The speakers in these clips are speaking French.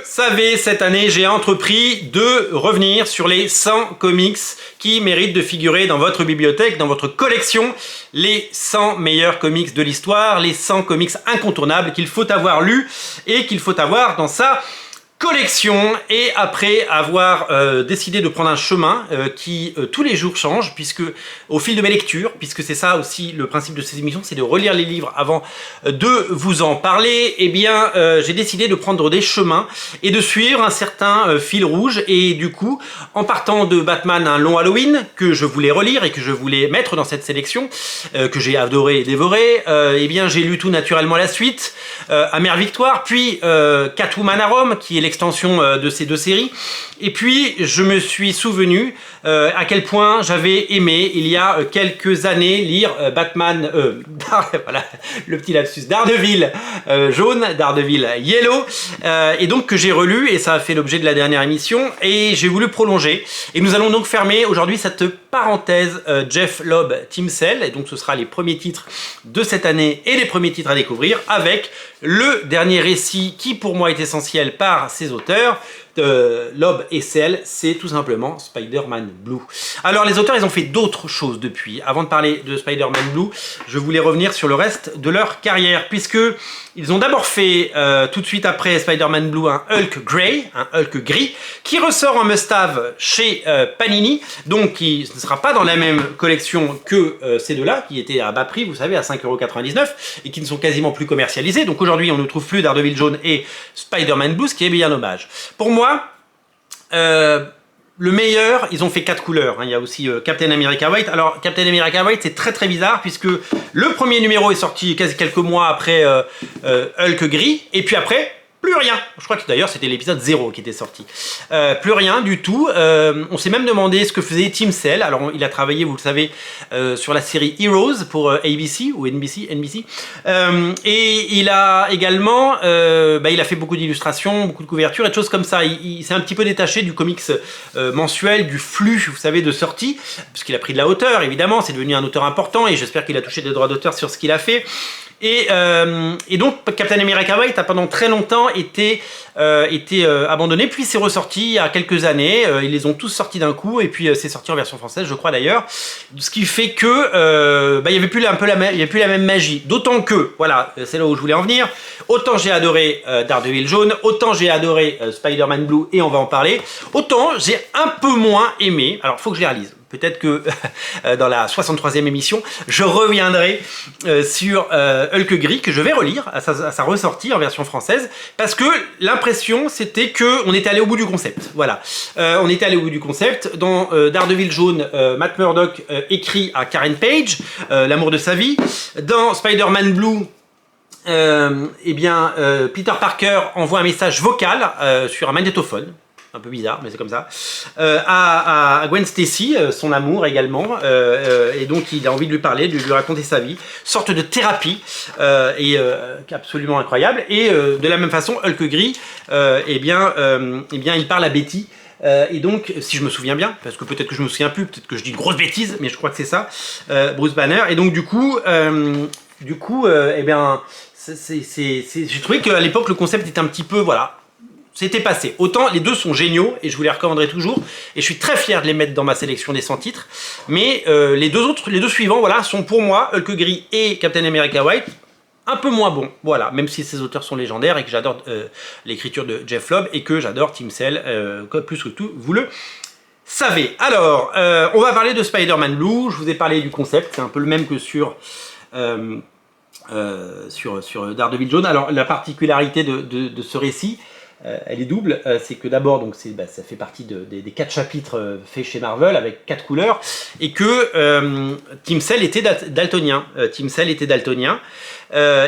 savez, cette année, j'ai entrepris de revenir sur les 100 comics qui méritent de figurer dans votre bibliothèque, dans votre collection. Les 100 meilleurs comics de l'histoire, les 100 comics incontournables qu'il faut avoir lus et qu'il faut avoir dans sa collection. Et après avoir décidé de prendre un chemin qui tous les jours change, puisque au fil de mes lectures, puisque c'est ça aussi le principe de ces émissions, c'est de relire les livres avant de vous en parler, eh bien j'ai décidé de prendre des chemins et de suivre un certain fil rouge. Et du coup, en partant de Batman un long Halloween, que je voulais relire et que je voulais mettre dans cette sélection, que j'ai adoré et dévoré, eh bien j'ai lu tout naturellement la suite, Amère Victoire, puis Catwoman à Rome, qui est l'extension de ces deux séries. Et puis je me suis souvenu à quel point j'avais aimé il y a quelques années lire Batman, voilà le petit lapsus, Daredevil jaune, Daredevil yellow, et donc que j'ai relu, et ça a fait l'objet de la dernière émission, et j'ai voulu prolonger. Et nous allons donc fermer aujourd'hui cette parenthèse Jeff Lobb, Tim Sale, et donc ce sera les premiers titres de cette année et les premiers titres à découvrir avec le dernier récit qui pour moi est essentiel par ses auteurs, Lobb et Sale, c'est tout simplement Spider-Man Blue. Alors les auteurs, ils ont fait d'autres choses depuis. Avant de parler de Spider-Man Blue, je voulais revenir sur le reste de leur carrière, puisque ils ont d'abord fait tout de suite après Spider-Man Blue un Hulk Grey, un Hulk gris, qui ressort en must-have chez Panini, donc qui ne sera pas dans la même collection que ces deux-là, qui étaient à bas prix, vous savez, à 5,99 € et qui ne sont quasiment plus commercialisés. Donc aujourd'hui, on ne trouve plus Daredevil jaune et Spider-Man Blue, ce qui est bien dommage. Pour moi, le meilleur, ils ont fait 4 couleurs, hein. Il y a aussi Captain America White. Alors Captain America White, c'est très très bizarre, puisque le premier numéro est sorti quelques mois après Hulk gris, et puis après plus rien. Je crois que d'ailleurs c'était l'épisode 0 qui était sorti. Plus rien du tout. On s'est même demandé ce que faisait Tim Sale. Alors il a travaillé, vous le savez, sur la série Heroes pour ABC ou NBC. Et il a également il a fait beaucoup d'illustrations, beaucoup de couvertures et de choses comme ça. Il s'est un petit peu détaché du comics mensuel, du flux, vous savez, de sortie, parce qu'il a pris de la hauteur, évidemment. C'est devenu un auteur important et j'espère qu'il a touché des droits d'auteur sur ce qu'il a fait. Et donc Captain America White a pendant très longtemps été abandonné, puis c'est ressorti il y a quelques années. Ils les ont tous sortis d'un coup, et puis c'est sorti en version française, je crois d'ailleurs, ce qui fait que il y avait plus la même magie. D'autant que, voilà, c'est là où je voulais en venir, autant j'ai adoré Daredevil jaune, autant j'ai adoré Spider-Man Blue, et on va en parler, autant j'ai un peu moins aimé, alors faut que je les relise. Peut-être que dans la 63e émission, je reviendrai sur Hulk gris, que je vais relire à sa ressortie en version française, parce que l'impression c'était qu'on était allé au bout du concept. Voilà, on était allé au bout du concept. Dans Daredevil jaune, Matt Murdock écrit à Karen Page l'amour de sa vie. Dans Spider-Man Blue, Peter Parker envoie un message vocal sur un magnétophone. Un peu bizarre, mais c'est comme ça, à Gwen Stacy, son amour également, et donc il a envie de lui parler, de lui raconter sa vie, sorte de thérapie, absolument incroyable. Et de la même façon, Hulk gris, il parle à Betty, et donc, si je me souviens bien, parce que peut-être que je me souviens plus, peut-être que je dis une grosse bêtise, mais je crois que c'est ça, Bruce Banner, et donc j'ai trouvé qu'à l'époque le concept était un petit peu, voilà, c'était passé. Autant les deux sont géniaux et je vous les recommanderai toujours, et je suis très fier de les mettre dans ma sélection des 100 titres, mais les deux suivants, voilà, sont pour moi, Hulk gris et Captain America White, un peu moins bons, voilà, même si ces auteurs sont légendaires et que j'adore l'écriture de Jeff Lobb et que j'adore Tim Sale plus que tout, vous le savez. Alors, on va parler de Spider-Man Blue. Je vous ai parlé du concept, c'est un peu le même que sur Daredevil jaune. Alors la particularité de ce récit, elle est double, c'est que d'abord donc ça fait partie des 4 chapitres faits chez Marvel avec 4 couleurs, et que Tim Sale était daltonien.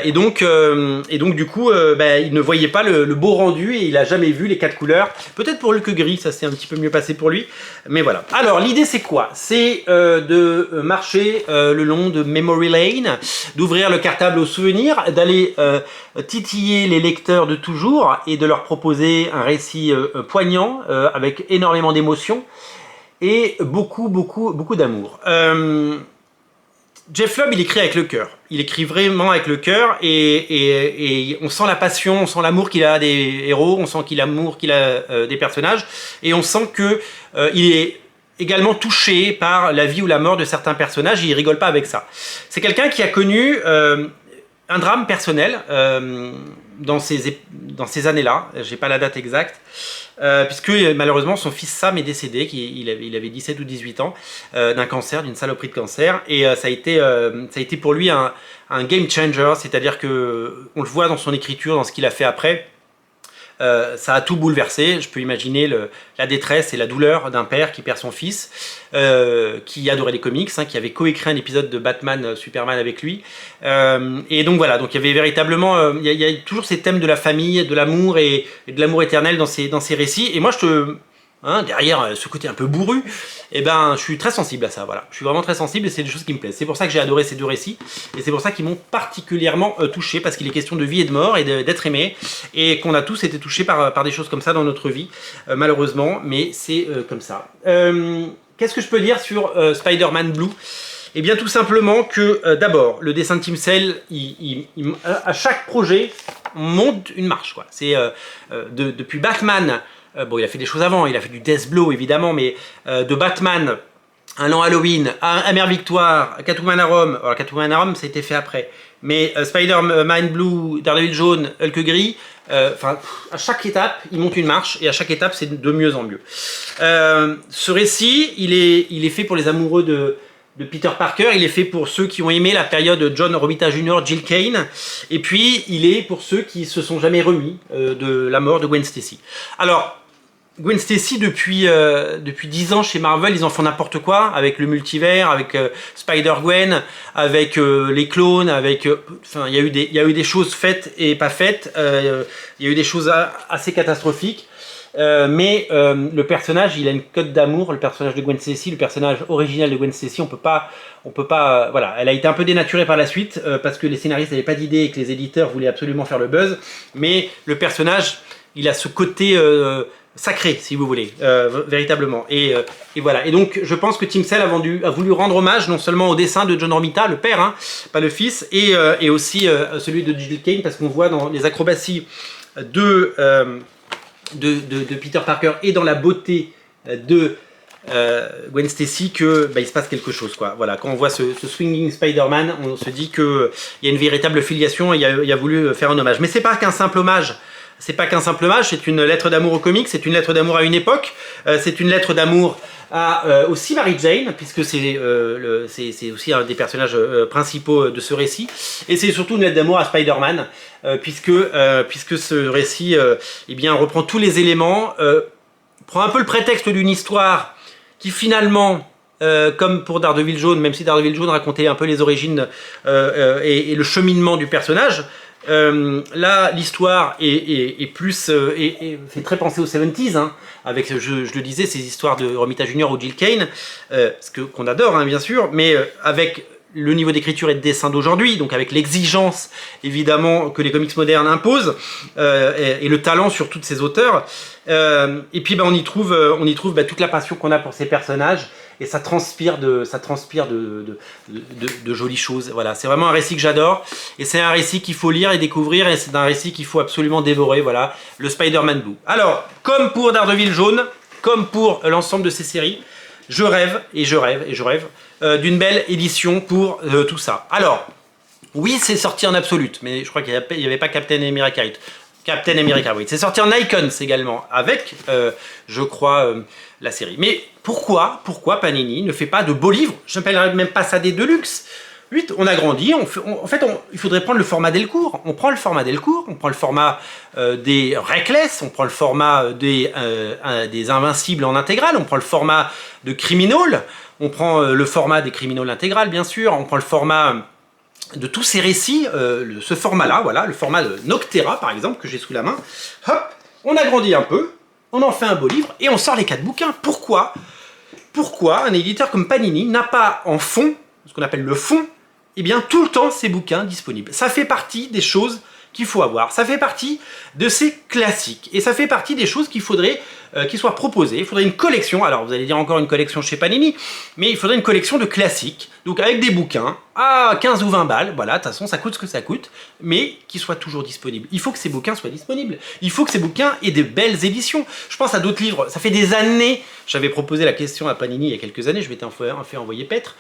Et donc du coup il ne voyait pas le beau rendu, et il a jamais vu les 4 couleurs. Peut-être pour Hulk gris ça s'est un petit peu mieux passé pour lui, mais voilà. Alors l'idée c'est quoi? C'est de marcher le long de Memory Lane, d'ouvrir le cartable aux souvenirs, d'aller titiller les lecteurs de toujours et de leur proposer un récit poignant avec énormément d'émotions et beaucoup d'amour. Jeff Loeb, il écrit avec le cœur. Il écrit vraiment avec le cœur et on sent la passion, on sent l'amour qu'il a des héros, on sent qu'il a l'amour qu'il a des personnages et on sent que il est également touché par la vie ou la mort de certains personnages et il rigole pas avec ça. C'est quelqu'un qui a connu un drame personnel dans ces années-là, j'ai pas la date exacte, puisque malheureusement son fils Sam est décédé, il avait 17 ou 18 ans, d'un cancer, d'une saloperie de cancer, et ça a été pour lui un game changer, c'est-à-dire que on le voit dans son écriture, dans ce qu'il a fait après. Ça a tout bouleversé. Je peux imaginer la détresse et la douleur d'un père qui perd son fils, qui adorait les comics, qui avait coécrit un épisode de Batman Superman avec lui. Et donc voilà, donc il y avait véritablement, il y a toujours ces thèmes de la famille, de l'amour et de l'amour éternel dans ces récits. Et moi, derrière ce côté un peu bourru, eh ben, je suis très sensible à ça, voilà. Je suis vraiment très sensible et c'est des choses qui me plaisent. C'est pour ça que j'ai adoré ces deux récits et c'est pour ça qu'ils m'ont particulièrement touché parce qu'il est question de vie et de mort et d'être aimé et qu'on a tous été touchés par des choses comme ça dans notre vie, malheureusement, mais c'est comme ça. Qu'est-ce que je peux dire sur Spider-Man Blue ? Eh bien, tout simplement que, d'abord, le dessin de Tim Sale, à chaque projet, on monte une marche, quoi. C'est depuis Batman. Bon, il a fait des choses avant, il a fait du Deathblow évidemment, mais de Batman, Un An Halloween, Amère Victoire, Catwoman à Rome, alors Catwoman à Rome ça a été fait après, mais Spider-Man Blue, Daredevil jaune, Hulk gris, à chaque étape il monte une marche et à chaque étape c'est de mieux en mieux. Ce récit, il est fait pour les amoureux de Peter Parker, il est fait pour ceux qui ont aimé la période John Romita Jr., Jill Kane, et puis il est pour ceux qui se sont jamais remis de la mort de Gwen Stacy. Alors, Gwen Stacy, depuis 10 ans chez Marvel, ils en font n'importe quoi, avec le multivers, avec Spider-Gwen, avec les clones, avec... il y a eu des choses faites et pas faites, il y a eu des choses assez catastrophiques. Mais le personnage, il a une cote d'amour, le personnage de Gwen Stacy, le personnage original de Gwen Stacy, on peut pas, voilà, elle a été un peu dénaturée par la suite parce que les scénaristes n'avaient pas d'idée et que les éditeurs voulaient absolument faire le buzz, mais le personnage, il a ce côté sacré, si vous voulez, véritablement, et voilà, et donc je pense que Tim Sale a voulu rendre hommage non seulement au dessin de John Romita, le père, hein, pas le fils, et aussi celui de Jill Kane, parce qu'on voit dans les acrobaties de Peter Parker et dans la beauté de Gwen Stacy que il se passe quelque chose, quoi. Voilà, quand on voit ce swinging Spider-Man, on se dit qu'il y a une véritable filiation et il a voulu faire un hommage. Mais c'est pas qu'un simple hommage. C'est pas qu'un simple hommage, c'est une lettre d'amour aux comics, c'est une lettre d'amour à une époque, c'est une lettre d'amour à aussi Mary Jane, puisque c'est aussi un des personnages principaux de ce récit, et c'est surtout une lettre d'amour à Spider-Man, puisque ce récit eh bien, reprend tous les éléments, prend un peu le prétexte d'une histoire qui finalement... comme pour Daredevil jaune, même si Daredevil jaune racontait un peu les origines et le cheminement du personnage, là l'histoire est plus fait très penser aux 70s, hein, avec je le disais, ces histoires de Romita Jr. ou Jill Kane, qu'on adore, hein, bien sûr, mais avec le niveau d'écriture et de dessin d'aujourd'hui, donc avec l'exigence évidemment que les comics modernes imposent, et le talent sur tous ces auteurs, et puis on y trouve toute la passion qu'on a pour ces personnages, et ça transpire de jolies choses. Voilà, c'est vraiment un récit que j'adore, et c'est un récit qu'il faut lire et découvrir, et c'est un récit qu'il faut absolument dévorer. Voilà, le Spider-Man Blue. Alors, comme pour Daredevil jaune, comme pour l'ensemble de ces séries, je rêve d'une belle édition pour tout ça. Alors, oui, c'est sorti en Absolute, mais je crois qu'il n'y avait pas Captain America. Captain America, oui. C'est sorti en Icons également, avec, je crois, la série. Mais pourquoi Panini ne fait pas de beaux livres? Je n'appellerais même pas ça des Deluxe. On a grandi, il faudrait prendre le format Delcourt. On prend le format Delcourt, on prend le format des Reckless, on prend le format des Invincibles en intégrale, on prend le format de Criminal, on prend le format des Criminal intégral, bien sûr, on prend le format de tous ces récits, ce format-là, voilà, le format de Noctera, par exemple, que j'ai sous la main. Hop, on agrandit un peu, on en fait un beau livre, et on sort les 4 bouquins. Pourquoi un éditeur comme Panini n'a pas en fond, ce qu'on appelle le fond, eh bien, tout le temps, ces bouquins disponibles. Ça fait partie des choses qu'il faut avoir. Ça fait partie de ces classiques. Et ça fait partie des choses qu'il faudrait qu'ils soient proposées. Il faudrait une collection. Alors, vous allez dire encore une collection chez Panini, mais il faudrait une collection de classiques. Donc, avec des bouquins à 15 ou 20 balles, voilà, de toute façon ça coûte ce que ça coûte, mais qu'ils soient toujours disponibles. Il faut que ces bouquins soient disponibles. Il faut que ces bouquins aient de belles éditions. Je pense à d'autres livres, ça fait des années, j'avais proposé la question à Panini il y a quelques années, je m'étais fait envoyer paître.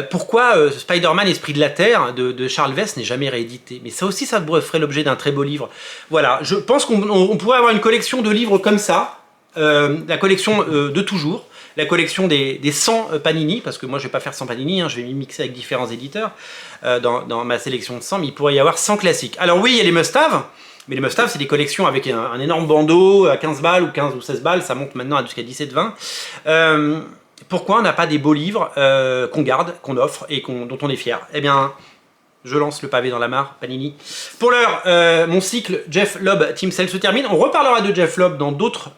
Pourquoi Spider-Man Esprit de la Terre de Charles Vess n'est jamais réédité? Mais ça aussi, ça ferait l'objet d'un très beau livre. Voilà, je pense qu'on pourrait avoir une collection de livres comme ça, la collection de toujours, la collection des 100 Panini, parce que moi je vais pas faire 100 Panini, hein, je vais m'y mixer avec différents éditeurs dans ma sélection de 100, mais il pourrait y avoir 100 classiques. Alors oui, il y a les must-have, mais les must-have c'est des collections avec un énorme bandeau à 15 balles ou 15 ou 16 balles, ça monte maintenant jusqu'à 17-20. Pourquoi on n'a pas des beaux livres qu'on garde, qu'on offre et dont on est fier? Eh bien, je lance le pavé dans la mare, Panini. Pour l'heure, mon cycle Jeff Lobb Team Cell se termine. On reparlera de Jeff Lobb dans d'autres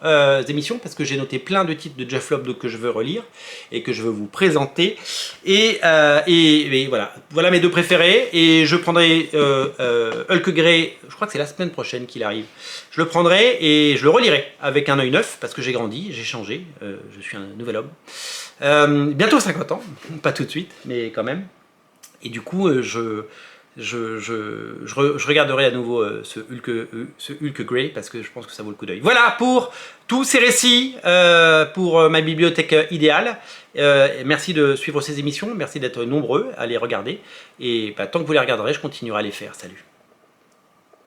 émissions parce que j'ai noté plein de titres de Jeff Lobb que je veux relire et que je veux vous présenter. Et voilà mes deux préférés. Et je prendrai Hulk Grey, je crois que c'est la semaine prochaine qu'il arrive. Je le prendrai et je le relirai avec un œil neuf parce que j'ai grandi, j'ai changé, je suis un nouvel homme. Bientôt 50 ans, pas tout de suite, mais quand même. Et du coup, je regarderai à nouveau ce Hulk Grey parce que je pense que ça vaut le coup d'œil. Voilà pour tous ces récits, pour ma bibliothèque idéale. Merci de suivre ces émissions, merci d'être nombreux à les regarder. Et tant que vous les regarderez, je continuerai à les faire. Salut!